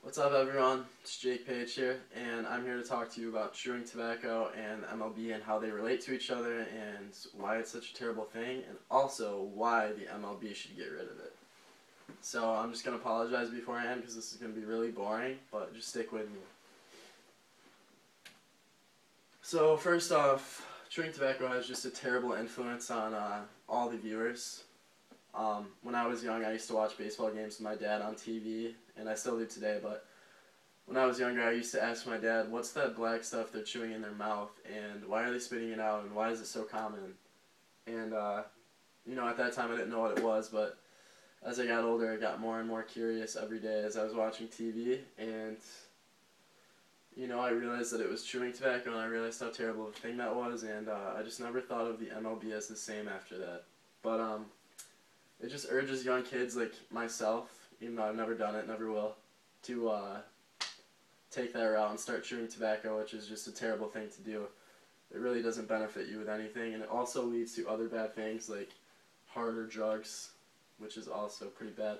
What's up, everyone? It's Jake Page here, and I'm here to talk to you about chewing tobacco and MLB and how they relate to each other and why it's such a terrible thing, and also why the MLB should get rid of it. So I'm just going to apologize beforehand because this is going to be really boring, but just stick with me. So first off, chewing tobacco has just a terrible influence on all the viewers. When I was young, I used to watch baseball games with my dad on TV, and I still do today, but when I was younger, I used to ask my dad, what's that black stuff they're chewing in their mouth, and why are they spitting it out, and why is it so common? And, at that time I didn't know what it was, but as I got older, I got more and more curious every day as I was watching TV, and, I realized that it was chewing tobacco, and I realized how terrible of a thing that was, and I just never thought of the MLB as the same after that. But, it just urges young kids like myself, even though I've never done it, never will, to take that route and start chewing tobacco, which is just a terrible thing to do. It really doesn't benefit you with anything, and it also leads to other bad things like harder drugs, which is also pretty bad.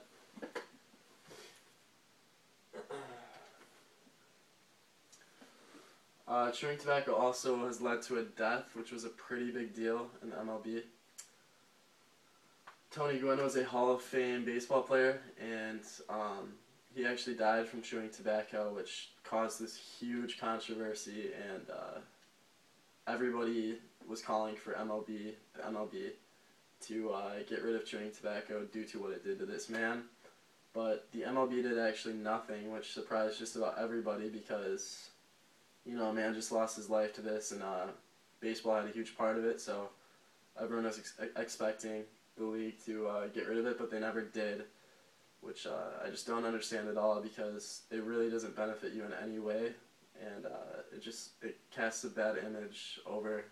Chewing tobacco also has led to a death, which was a pretty big deal in the MLB. Tony Gwynn was a Hall of Fame baseball player, and he actually died from chewing tobacco, which caused this huge controversy, and everybody was calling for the MLB to get rid of chewing tobacco due to what it did to this man. But the MLB did actually nothing, which surprised just about everybody because, a man just lost his life to this, and baseball had a huge part of it, so everyone was expecting the league to get rid of it, but they never did, which I just don't understand at all because it really doesn't benefit you in any way, and it casts a bad image over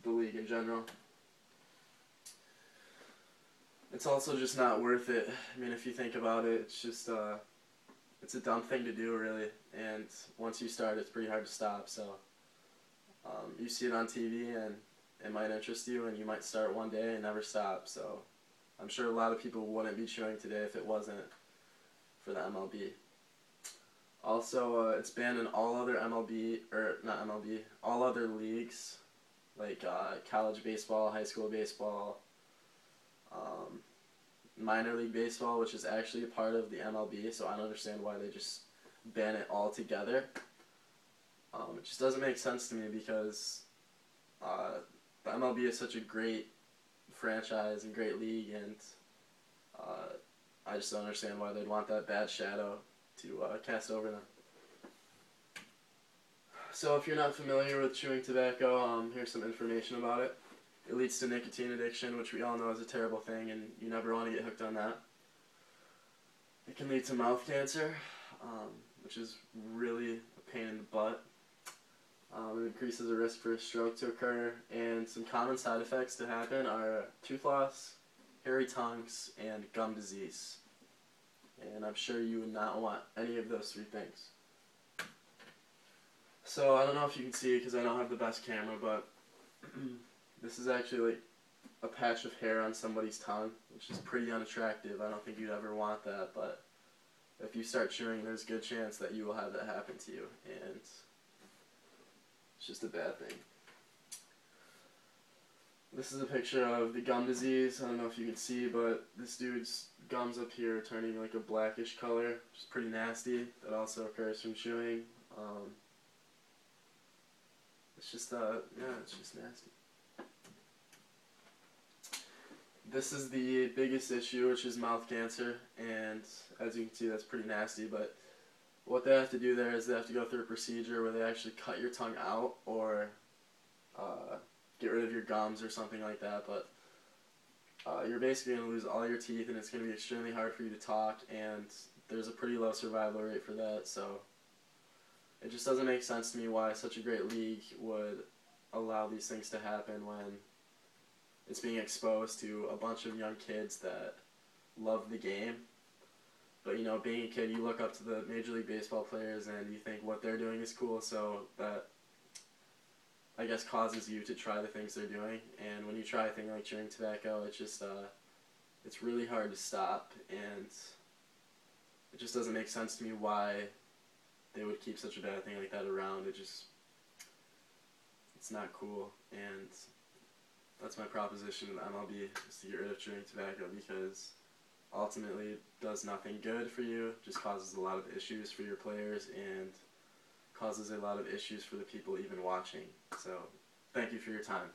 the league in general. It's also just not worth it. I mean, if you think about it, it's just it's a dumb thing to do, really, and once you start, it's pretty hard to stop. So you see it on TV, and it might interest you, and you might start one day and never stop. So I'm sure a lot of people wouldn't be chewing today if it wasn't for the MLB. Also, it's banned in all other all other leagues, like college baseball, high school baseball, minor league baseball, which is actually a part of the MLB, so I don't understand why they just ban it all together. It just doesn't make sense to me because the MLB is such a great franchise and great league, and I just don't understand why they'd want that bad shadow to cast over them. So if you're not familiar with chewing tobacco, here's some information about it. It leads to nicotine addiction, which we all know is a terrible thing, and you never want to get hooked on that. It can lead to mouth cancer, which is really a pain in the butt. It increases the risk for a stroke to occur, and some common side effects to happen are tooth loss, hairy tongues, and gum disease. And I'm sure you would not want any of those three things. So I don't know if you can see it because I don't have the best camera, but this is actually like a patch of hair on somebody's tongue, which is pretty unattractive. I don't think you'd ever want that, but if you start chewing, there's a good chance that you will have that happen to you, and it's just a bad thing. This is a picture of the gum disease. I don't know if you can see, but this dude's gums up here are turning like a blackish color, which is pretty nasty. That also occurs from chewing. It's just nasty. This is the biggest issue, which is mouth cancer, and as you can see, that's pretty nasty, but what they have to do there is they have to go through a procedure where they actually cut your tongue out or get rid of your gums or something like that, but you're basically going to lose all your teeth, and it's going to be extremely hard for you to talk, and there's a pretty low survival rate for that, so it just doesn't make sense to me why such a great league would allow these things to happen when it's being exposed to a bunch of young kids that love the game. But, being a kid, you look up to the Major League Baseball players and you think what they're doing is cool, so that I guess, causes you to try the things they're doing. And when you try a thing like chewing tobacco, it's just, it's really hard to stop, and it just doesn't make sense to me why they would keep such a bad thing like that around. It's not cool, and that's my proposition with MLB, is to get rid of chewing tobacco, because ultimately it does nothing good for you, just causes a lot of issues for your players, and causes a lot of issues for the people even watching. So, thank you for your time.